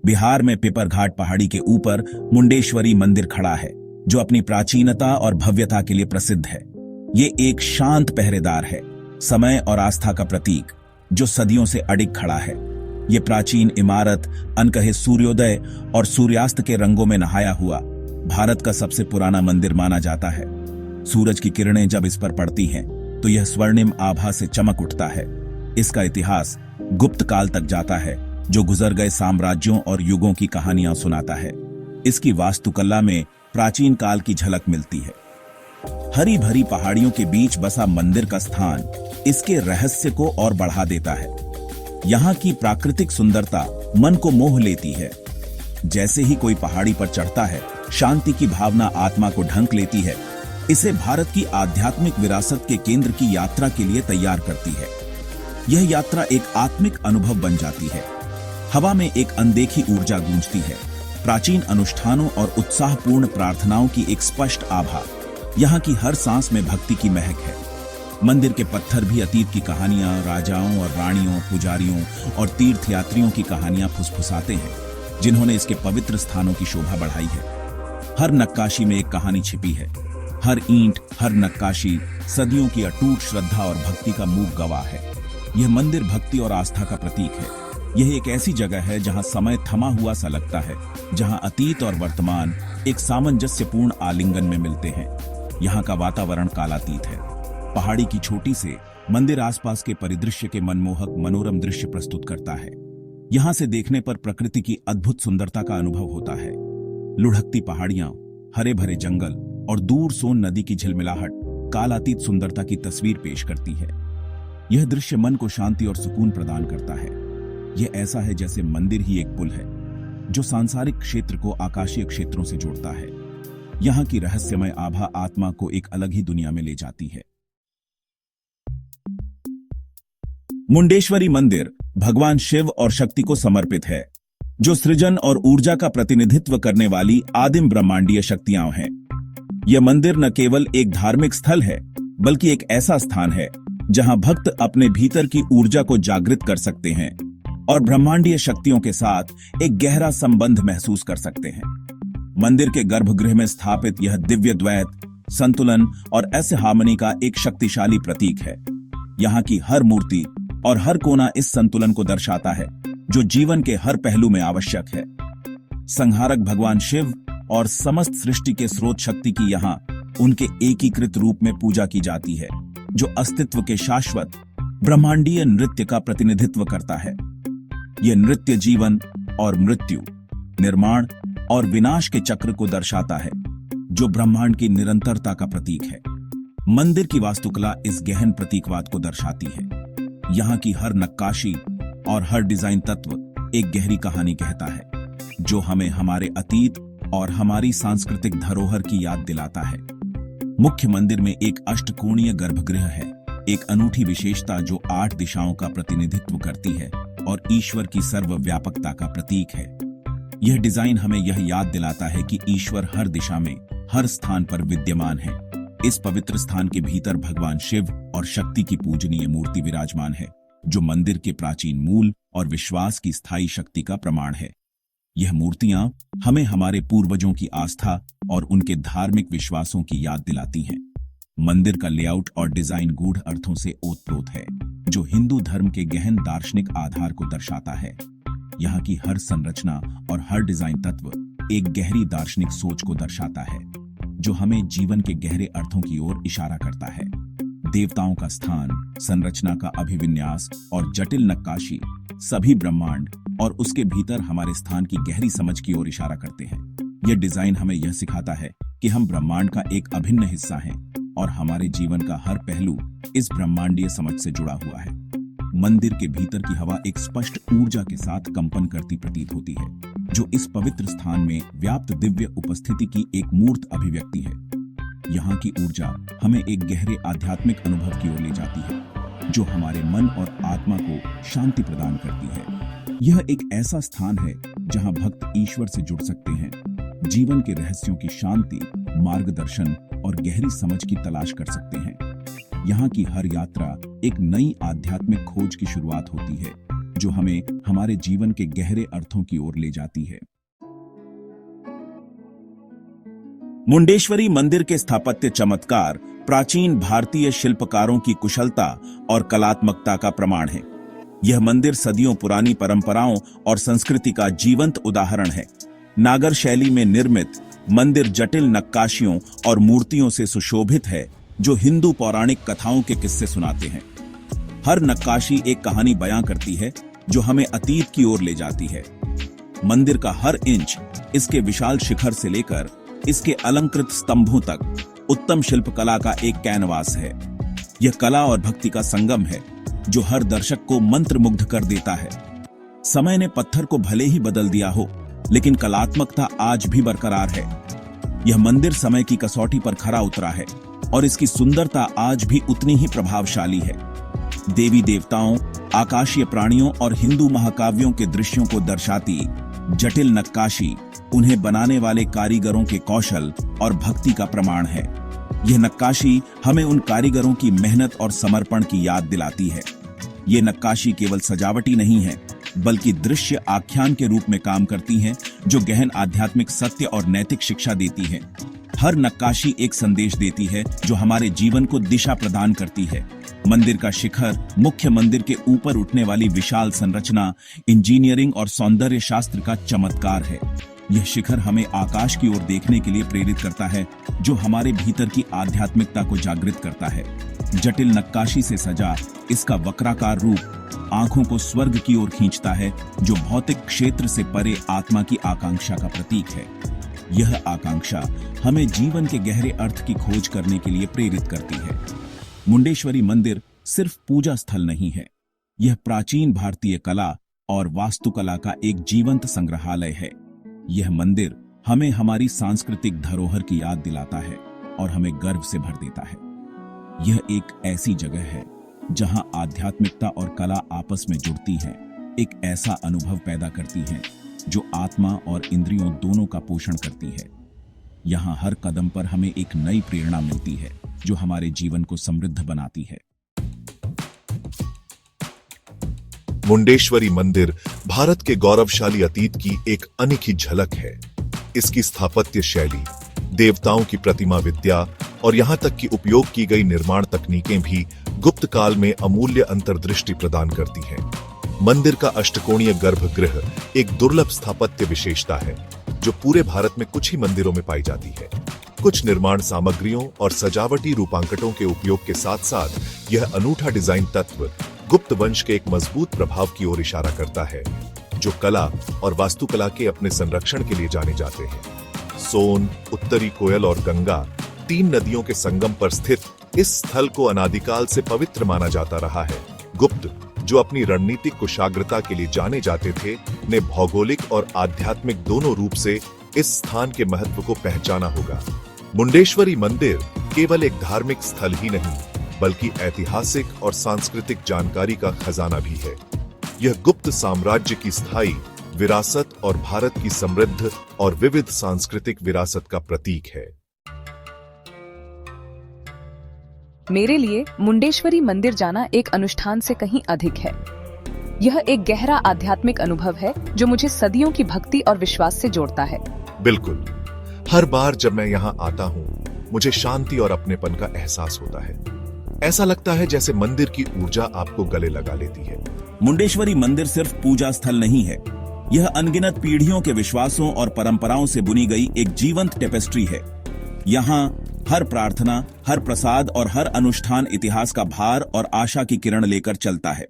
बिहार में पिपरघाट पहाड़ी के ऊपर मुंडेश्वरी मंदिर खड़ा है, जो अपनी प्राचीनता और भव्यता के लिए प्रसिद्ध है। ये एक शांत पहरेदार है, समय और आस्था का प्रतीक, जो सदियों से अडिग खड़ा है। ये प्राचीन इमारत अनकहे सूर्योदय और सूर्यास्त के रंगों में नहाया हुआ भारत का सबसे पुराना मंदिर माना जाता है। सूरज की किरणें जब इस पर पड़ती हैं, तो यह स्वर्णिम आभा से चमक उठता है। इसका इतिहास गुप्त काल तक जाता है, जो गुजर गए साम्राज्यों और युगों की कहानियां सुनाता है। इसकी वास्तुकला में प्राचीन काल की झलक मिलती है। हरी भरी पहाड़ियों के बीच बसा मंदिर का स्थान इसके रहस्य को और बढ़ा देता है। यहाँ की प्राकृतिक सुंदरता मन को मोह लेती है। जैसे ही कोई पहाड़ी पर चढ़ता है, शांति की भावना आत्मा को ढंक लेती है। इसे भारत की आध्यात्मिक विरासत के केंद्र की यात्रा के लिए तैयार करती है। यह यात्रा एक आत्मिक अनुभव बन जाती है। हवा में एक अनदेखी ऊर्जा गूंजती है, प्राचीन अनुष्ठानों और उत्साहपूर्ण प्रार्थनाओं की एक स्पष्ट आभा। यहाँ की हर सांस में भक्ति की महक है। मंदिर के पत्थर भी अतीत की कहानियां, राजाओं और रानियों, पुजारियों और तीर्थयात्रियों की कहानियां फुसफुसाते हैं, जिन्होंने इसके पवित्र स्थानों की शोभा बढ़ाई है। हर नक्काशी में एक कहानी छिपी है। हर ईंट, हर नक्काशी सदियों की अटूट श्रद्धा और भक्ति का मूक गवाह है। यह मंदिर भक्ति और आस्था का प्रतीक है। यह एक ऐसी जगह है जहां समय थमा हुआ सा लगता है, जहां अतीत और वर्तमान एक सामंजस्यपूर्ण आलिंगन में मिलते हैं। यहाँ का वातावरण कालातीत है। पहाड़ी की चोटी से मंदिर आसपास के परिदृश्य के मनमोहक मनोरम दृश्य प्रस्तुत करता है। यहाँ से देखने पर प्रकृति की अद्भुत सुंदरता का अनुभव होता है। लुढ़कती पहाड़ियां, हरे भरे जंगल और दूर सोन नदी की झिलमिलाहट कालातीत सुंदरता की तस्वीर पेश करती है। यह दृश्य मन को शांति और सुकून प्रदान करता है। यह ऐसा है जैसे मंदिर ही एक पुल है, जो सांसारिक क्षेत्र को आकाशीय क्षेत्रों से जोड़ता है। यहाँ की रहस्यमय आभा आत्मा को एक अलग ही दुनिया में ले जाती है। मुंडेश्वरी मंदिर भगवान शिव और शक्ति को समर्पित है, जो सृजन और ऊर्जा का प्रतिनिधित्व करने वाली आदिम ब्रह्मांडीय शक्तियां हैं। यह मंदिर न केवल एक धार्मिक स्थल है, बल्कि एक ऐसा स्थान है जहां भक्त अपने भीतर की ऊर्जा को जागृत कर सकते हैं और ब्रह्मांडीय शक्तियों के साथ एक गहरा संबंध महसूस कर सकते हैं। मंदिर के गर्भगृह में स्थापित यह दिव्य द्वैत, संतुलन और ऐसे हार्मनी का एक शक्तिशाली प्रतीक है। यहाँ की हर मूर्ति और हर कोना इस संतुलन को दर्शाता है, जो जीवन के हर पहलू में आवश्यक है। संहारक भगवान शिव और समस्त सृष्टि के स्रोत शक्ति की यहाँ उनके एकीकृत रूप में पूजा की जाती है, जो अस्तित्व के शाश्वत ब्रह्मांडीय नृत्य का प्रतिनिधित्व करता है। यह नृत्य जीवन और मृत्यु, निर्माण और विनाश के चक्र को दर्शाता है, जो ब्रह्मांड की निरंतरता का प्रतीक है। मंदिर की वास्तुकला इस गहन प्रतीकवाद को दर्शाती है। यहाँ की हर नक्काशी और हर डिजाइन तत्व एक गहरी कहानी कहता है, जो हमें हमारे अतीत और हमारी सांस्कृतिक धरोहर की याद दिलाता है। मुख्य मंदिर में एक अष्टकोणीय गर्भगृह है, एक अनूठी विशेषता जो 8 दिशाओं का प्रतिनिधित्व करती है और ईश्वर की सर्वव्यापकता का प्रतीक है। यह डिजाइन हमें यह याद दिलाता है कि ईश्वर हर दिशा में, हर स्थान पर विद्यमान है। इस पवित्र स्थान के भीतर भगवान शिव और शक्ति की पूजनीय मूर्ति विराजमान है, जो मंदिर के प्राचीन मूल और विश्वास की स्थायी शक्ति का प्रमाण है। यह मूर्तियां हमें हमारे पूर्वजों की आस्था और उनके धार्मिक विश्वासों की याद दिलाती हैं। मंदिर का लेआउट और डिजाइन गूढ़ अर्थों से ओतप्रोत है, जो हिंदू धर्म के गहन दार्शनिक आधार को दर्शाता है। यहाँ की हर संरचना और हर डिजाइन तत्व एक गहरी दार्शनिक सोच को दर्शाता है, जो हमें जीवन के गहरे अर्थों की ओर इशारा करता है। देवताओं का स्थान, संरचना का अभिविन्यास और जटिल नक्काशी सभी ब्रह्मांड और उसके भीतर हमारे स्थान की गहरी समझ की ओर इशारा करते हैं। यह डिजाइन हमें यह सिखाता है कि हम ब्रह्मांड का एक अभिन्न हिस्सा हैं और हमारे जीवन का हर पहलू इस ब्रह्मांडीय समझ से जुड़ा हुआ है। मंदिर के भीतर की हवा एक स्पष्ट ऊर्जा के साथ कंपन करती प्रतीत होती है, जो इस पवित्र स्थान में व्याप्त दिव्य उपस्थिति की एक मूर्त अभिव्यक्ति है। यहाँ की ऊर्जा हमें एक गहरे आध्यात्मिक अनुभव की ओर ले जाती है, जो हमारे मन और आत्मा को शांति प्रदान करती है। यह एक ऐसा स्थान है जहाँ भक्त ईश्वर से जुड़ सकते हैं, जीवन के रहस्यों की शांति, मार्गदर्शन और गहरी समझ की तलाश कर सकते हैं। यहाँ की हर यात्रा एक नई आध्यात्मिक खोज की शुरुआत होती है, जो हमें हमारे जीवन के गहरे अर्थों की ओर ले जाती है। मुंडेश्वरी मंदिर के स्थापत्य चमत्कार प्राचीन भारतीय शिल्पकारों की कुशलता और कलात्मकता का प्रमाण है। यह मंदिर सदियों पुरानी परंपराओं और संस्कृति का जीवंत उदाहरण है। नागर शैली में निर्मित मंदिर जटिल नक्काशियों और मूर्तियों से सुशोभित है, जो हिंदू पौराणिक कथाओं के किस्से सुनाते हैं। हर नक्काशी एक कहानी बयां करती है, जो हमें अतीत की ओर ले जाती है। मंदिर का हर इंच, इसके विशाल शिखर से लेकर इसके अलंकृत स्तंभों तक उत्तम शिल्पकला का एक कैनवास है। यह कला और भक्ति का संगम है, जो हर दर्शक को मंत्रमुग्ध कर देता है। समय ने पत्थर को भले ही बदल दिया हो, लेकिन कलात्मकता आज भी बरकरार है। यह मंदिर समय की कसौटी पर खरा उतरा है और इसकी सुंदरता आज भी उतनी ही प्रभावशाली है। देवी देवताओं, आकाशीय प्राणियों और हिंदू महाकाव्यों के दृश्यों को दर्शाती जटिल नक्काशी उन्हें बनाने वाले कारीगरों के कौशल और भक्ति का प्रमाण है। यह नक्काशी हमें उन कारीगरों की मेहनत और समर्पण की याद दिलाती है। ये नक्काशी केवल सजावटी नहीं है, बल्कि दृश्य आख्यान के रूप में काम करती हैं, जो गहन आध्यात्मिक सत्य और नैतिक शिक्षा देती है। हर नक्काशी एक संदेश देती है, जो हमारे जीवन को दिशा प्रदान करती है। मंदिर का शिखर, मुख्य मंदिर के ऊपर उठने वाली विशाल संरचना, इंजीनियरिंग और सौंदर्य शास्त्र का चमत्कार है। यह शिखर हमें आकाश की ओर देखने के लिए प्रेरित करता है, जो हमारे भीतर की आध्यात्मिकता को जागृत करता है। जटिल नक्काशी से सजा इसका वक्राकार रूप आंखों को स्वर्ग की ओर खींचता है, जो भौतिक क्षेत्र से परे आत्मा की आकांक्षा का प्रतीक है। यह आकांक्षा हमें जीवन के गहरे अर्थ की खोज करने के लिए प्रेरित करती है। मुंडेश्वरी मंदिर सिर्फ पूजा स्थल नहीं है, यह प्राचीन भारतीय कला और वास्तुकला का एक जीवंत संग्रहालय है। यह मंदिर हमें हमारी सांस्कृतिक धरोहर की याद दिलाता है और हमें गर्व से भर देता है। यह एक ऐसी जगह है जहां आध्यात्मिकता और कला आपस में जुड़ती हैं, एक ऐसा अनुभव पैदा करती हैं जो आत्मा और इंद्रियों दोनों का पोषण करती है। यहाँ हर कदम पर हमें एक नई प्रेरणा मिलती है, जो हमारे जीवन को समृद्ध बनाती है। मुंडेश्वरी मंदिर भारत के गौरवशाली अतीत की एक अनोखी झलक है। इसकी स्थापत्य शैली, देवताओं की प्रतिमा विद्या और यहाँ तक कि उपयोग की गई निर्माण तकनीकें भी गुप्त काल में अमूल्य अंतर्दृष्टि प्रदान करती हैं। मंदिर का अष्टकोणीय गर्भगृह एक दुर्लभ स्थापत्य विशेषता है, जो पूरे भारत में कुछ ही मंदिरों में पाई जाती है। कुछ निर्माण सामग्रियों और सजावटी रूपांकटों के उपयोग के साथ साथ यह अनूठा डिजाइन तत्व गुप्त वंश के एक मजबूत प्रभाव की ओर इशारा करता है, जो कला और वास्तुकला के अपने संरक्षण के लिए जाने जाते हैं। सोन, उत्तरी कोयल और गंगा, तीन नदियों के संगम पर स्थित इस स्थल को अनादिकाल से पवित्र माना जाता रहा है। गुप्त, जो अपनी रणनीतिक कुशाग्रता के लिए जाने जाते थे, ने भौगोलिक और आध्यात्मिक दोनों रूप से इस स्थान के महत्व को पहचाना होगा। मुंडेश्वरी मंदिर केवल एक धार्मिक स्थल ही नहीं, बल्कि ऐतिहासिक और सांस्कृतिक जानकारी का खजाना भी है। यह गुप्त साम्राज्य की स्थायी विरासत और भारत की समृद्ध और विविध सांस्कृतिक विरासत का प्रतीक है। मेरे लिए मुंडेश्वरी मंदिर जाना एक अनुष्ठान से कहीं अधिक है। यह एक गहरा आध्यात्मिक अनुभव है, जो मुझे सदियों की भक्ति और विश्वास से जोड़ता है। बिल्कुल, हर बार जब मैं यहाँ आता हूँ, मुझे शांति और अपनेपन का एहसास होता है। ऐसा लगता है जैसे मंदिर की ऊर्जा आपको गले लगा लेती है। मुंडेश्वरी मंदिर सिर्फ पूजा स्थल नहीं है, यह अनगिनत पीढ़ियों के विश्वासों और परंपराओं से बुनी गई एक जीवंत टेपेस्ट्री है। यहाँ हर प्रार्थना, हर प्रसाद और हर अनुष्ठान इतिहास का भार और आशा की किरण लेकर चलता है।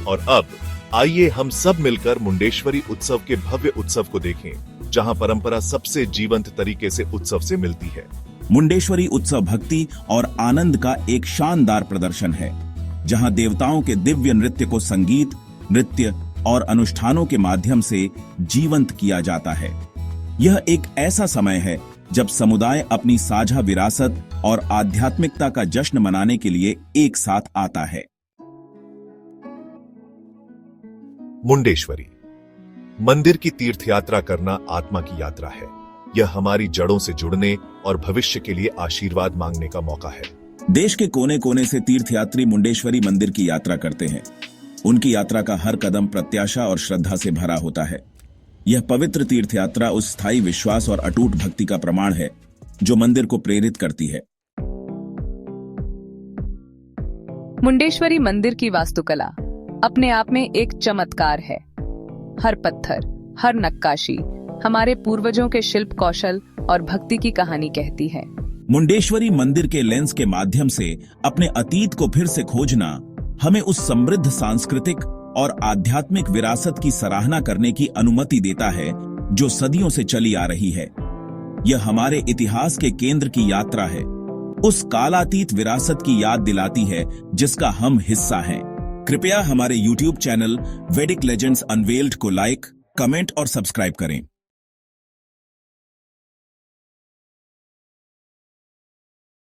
और अब आइए हम सब मिलकर मुंडेश्वरी उत्सव के भव्य उत्सव को देखें, जहां परंपरा सबसे जीवंत तरीके से उत्सव से मिलती है। मुंडेश्वरी उत्सव भक्ति और आनंद का एक शानदार प्रदर्शन है, जहां देवताओं के दिव्य नृत्य को संगीत, नृत्य और अनुष्ठानों के माध्यम से जीवंत किया जाता है। यह एक ऐसा समय है जब समुदाय अपनी साझा विरासत और आध्यात्मिकता का जश्न मनाने के लिए एक साथ आता है। मुंडेश्वरी मंदिर की तीर्थ यात्रा करना आत्मा की यात्रा है। यह हमारी जड़ों से जुड़ने और भविष्य के लिए आशीर्वाद मांगने का मौका है। देश के कोने कोने से तीर्थयात्री मुंडेश्वरी मंदिर की यात्रा करते हैं। उनकी यात्रा का हर कदम प्रत्याशा और श्रद्धा से भरा होता है। यह पवित्र तीर्थयात्रा उस स्थायी विश्वास और अटूट भक्ति का प्रमाण है जो मंदिर को प्रेरित करती है। मुंडेश्वरी मंदिर की वास्तुकला अपने आप में एक चमत्कार है। हर पत्थर, हर नक्काशी हमारे पूर्वजों के शिल्प कौशल और भक्ति की कहानी कहती है। मुंडेश्वरी मंदिर के लेंस के माध्यम से अपने अतीत को फिर से खोजना हमें उस समृद्ध सांस्कृतिक और आध्यात्मिक विरासत की सराहना करने की अनुमति देता है जो सदियों से चली आ रही है। यह हमारे इतिहास के केंद्र की यात्रा है, उस कालातीत विरासत की याद दिलाती है जिसका हम हिस्सा हैं। कृपया हमारे YouTube चैनल वैदिक लेजेंड्स अनवेल्ड को लाइक, कमेंट और सब्सक्राइब करें।